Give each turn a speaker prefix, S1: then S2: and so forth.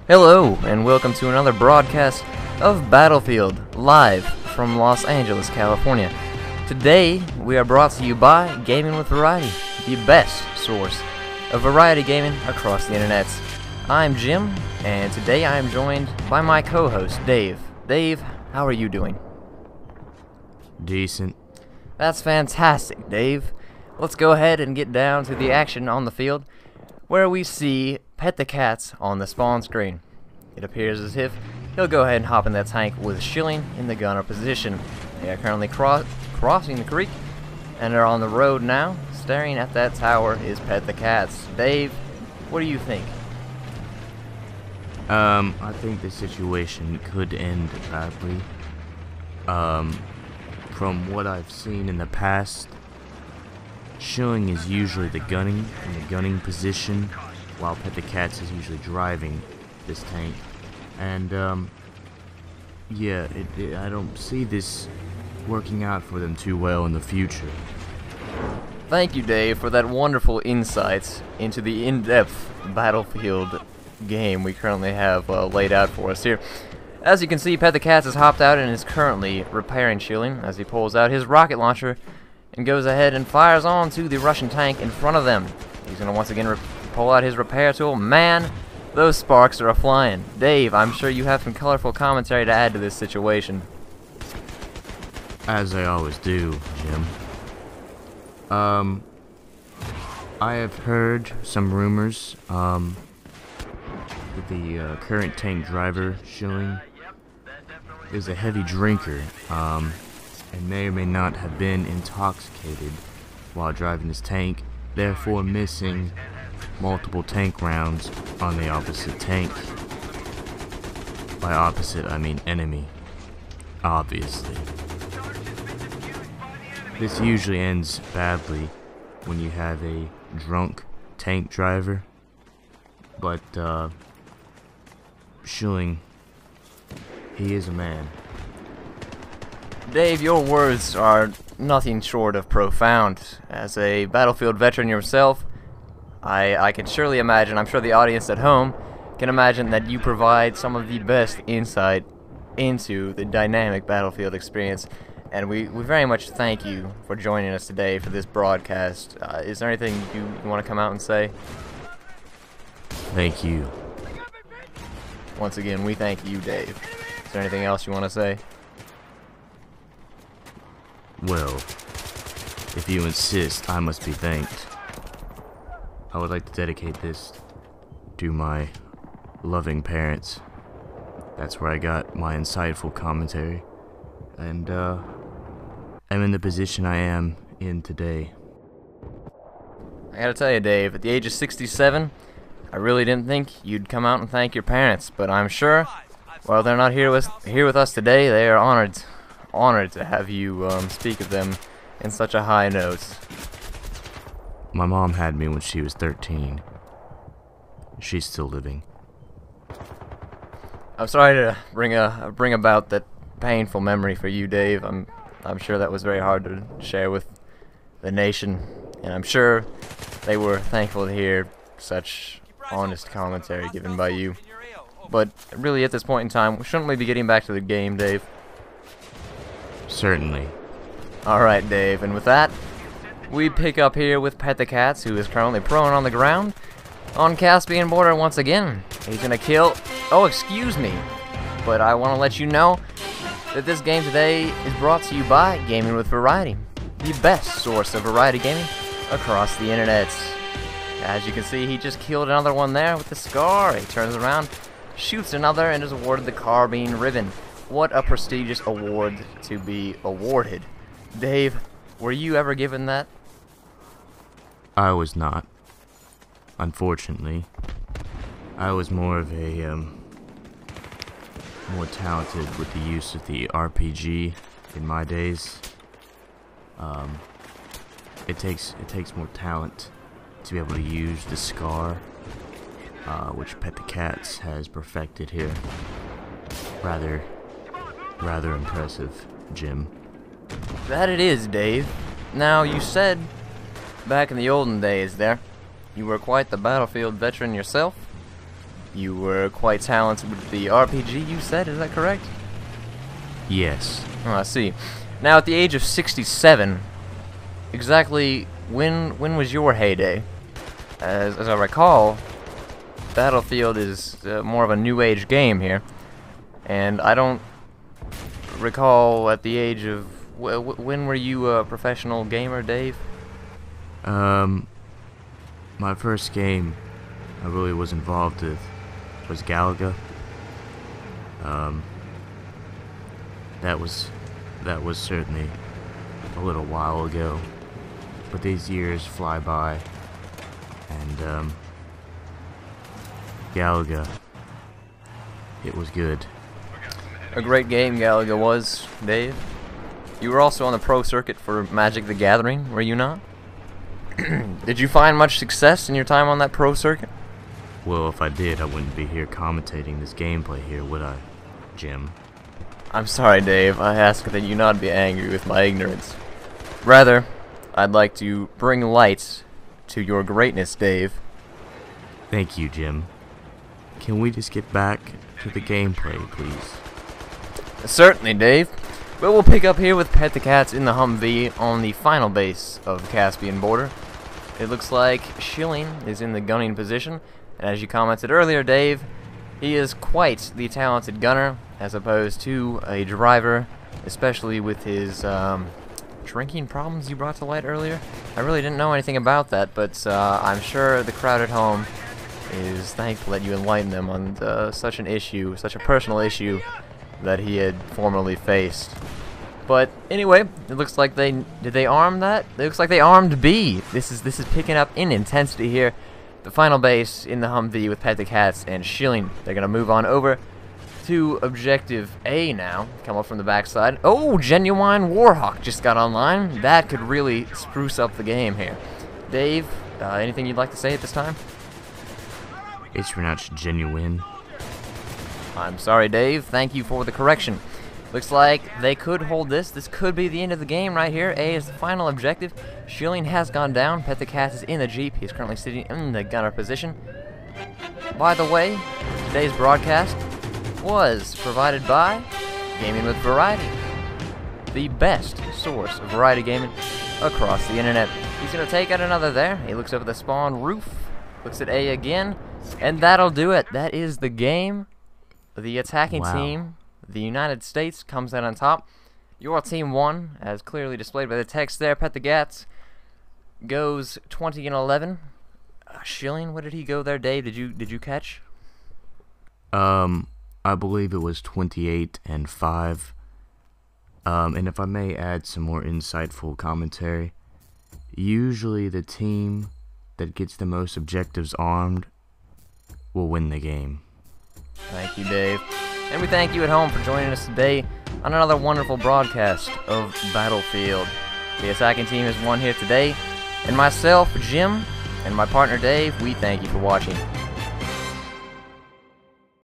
S1: Hello, and welcome to another broadcast of Battlefield, live from Los Angeles, California. Today, we are brought to you by Gaming with Variety, the best source of variety gaming across the internet. I'm Jim, and today I am joined by my co-host, Dave. Dave, how are you doing?
S2: Decent.
S1: That's fantastic, Dave. Let's go ahead and get down to the action on the field, where we see Pet the Cats on the spawn screen. It appears as if he'll go ahead and hop in that tank with Schilling in the gunner position. They are currently crossing the creek and are on the road now. Staring at that tower is Pet the Cats. Dave, what do you think?
S2: I think the situation could end badly. From what I've seen in the past, Schilling is usually in the gunning position, while Pet the Cats is usually driving this tank. And, yeah, I don't see this working out for them too well in the future.
S1: Thank you, Dave, for that wonderful insights into the in-depth Battlefield game we currently have laid out for us here. As you can see, Pet the Cats has hopped out and is currently repairing Schilling as he pulls out his rocket launcher and goes ahead and fires onto the Russian tank in front of them. He's going to once again pull out his repair tool. Man, those sparks are a-flying. Dave, I'm sure you have some colorful commentary to add to this situation.
S2: As I always do, Jim. I have heard some rumors, that the current tank driver, Schilling, is a heavy drinker, and may or may not have been intoxicated while driving his tank, therefore missing multiple tank rounds on the opposite tank. By opposite, I mean enemy, obviously. This usually ends badly when you have a drunk tank driver, but Schilling, he is a man.
S1: Dave, your words are nothing short of profound. As a Battlefield veteran yourself, I can surely imagine, I'm sure the audience at home can imagine that you provide some of the best insight into the dynamic Battlefield experience. And we very much thank you for joining us today for this broadcast. Is there anything you want to come out and say?
S2: Thank you.
S1: Once again, we thank you, Dave. Is there anything else you want to say?
S2: Well, if you insist, I must be thanked. I would like to dedicate this to my loving parents. That's where I got my insightful commentary. And, I'm in the position I am in today.
S1: I gotta tell you, Dave, at the age of 67, I really didn't think you'd come out and thank your parents, but I'm sure, while they're not here with us today, they are honored to have you speak of them in such a high note.
S2: My mom had me when she was 13. She's still living.
S1: I'm sorry to bring about that painful memory for you, Dave. I'm sure that was very hard to share with the nation, and I'm sure they were thankful to hear such honest commentary given by you. But really, at this point in time, shouldn't we be getting back to the game, Dave?
S2: Certainly.
S1: Alright, Dave, and with that, we pick up here with Pet the Cats, who is currently prone on the ground on Caspian border once again. He's gonna kill... Oh, excuse me, but I want to let you know that this game today is brought to you by Gaming with Variety, the best source of variety gaming across the internet. As you can see, he just killed another one there with the Scar. He turns around, shoots another, and is awarded the Carbine Ribbon. What a prestigious award to be awarded. Dave, were you ever given that?
S2: I was not. Unfortunately. I was more of a, more talented with the use of the RPG in my days. It takes more talent to be able to use the Scar, which Pet the Cats has perfected here. Rather impressive, Jim.
S1: That it is, Dave. Now, you said back in the olden days there, you were quite the Battlefield veteran yourself. You were quite talented with the RPG, you said, is that correct?
S2: Yes.
S1: Oh, I see. Now, at the age of 67, exactly when was your heyday? As I recall, Battlefield is more of a new age game here, and I don't recall at the age of when were you a professional gamer, Dave?
S2: My first game I really was involved with was Galaga. That was certainly a little while ago, but these years fly by, and Galaga, it was good.
S1: A great game Galaga was, Dave. You were also on the pro circuit for Magic the Gathering, were you not? Did you find much success in your time on that pro circuit?
S2: Well, if I did, I wouldn't be here commentating this gameplay here, would I, Jim?
S1: I'm sorry, Dave. I ask that you not be angry with my ignorance. Rather, I'd like to bring light to your greatness, Dave.
S2: Thank you, Jim. Can we just get back to the gameplay, please?
S1: Certainly, Dave. But we'll pick up here with Pet the Cats in the Humvee on the final base of the Caspian border. It looks like Schilling is in the gunning position, and as you commented earlier, Dave, he is quite the talented gunner, as opposed to a driver, especially with his drinking problems you brought to light earlier. I really didn't know anything about that, but I'm sure the crowd at home is thankful that you enlightened them on such an issue, such a personal issue that he had formerly faced. But anyway, it looks like did they arm that? It looks like they armed B. This is picking up in intensity here. The final base in the Humvee with Pet the Cats and Schilling. They're gonna move on over to objective A now. Come up from the backside. Oh, Genuine Warhawk just got online. That could really spruce up the game here. Dave, anything you'd like to say at this time?
S2: It's pronounced genuine.
S1: I'm sorry, Dave. Thank you for the correction. Looks like they could hold this. This could be the end of the game right here. A is the final objective. Schilling has gone down. Pet the Cat is in the Jeep. He's currently sitting in the gunner position. By the way, today's broadcast was provided by Gaming with Variety, the best source of variety gaming across the internet. He's going to take out another there. He looks over the spawn roof, looks at A again, and that'll do it. That is the game. The attacking team, the United States, comes out on top. Your team won, as clearly displayed by the text there. Pet the Cats goes 20-11. Schilling, what did he go there, Dave? Did you catch?
S2: I believe it was 28-5. And if I may add some more insightful commentary, usually the team that gets the most objectives armed will win the game.
S1: Thank you, Dave. And we thank you at home for joining us today on another wonderful broadcast of Battlefield. The attacking team has won here today, and myself, Jim, and my partner Dave, we thank you for watching.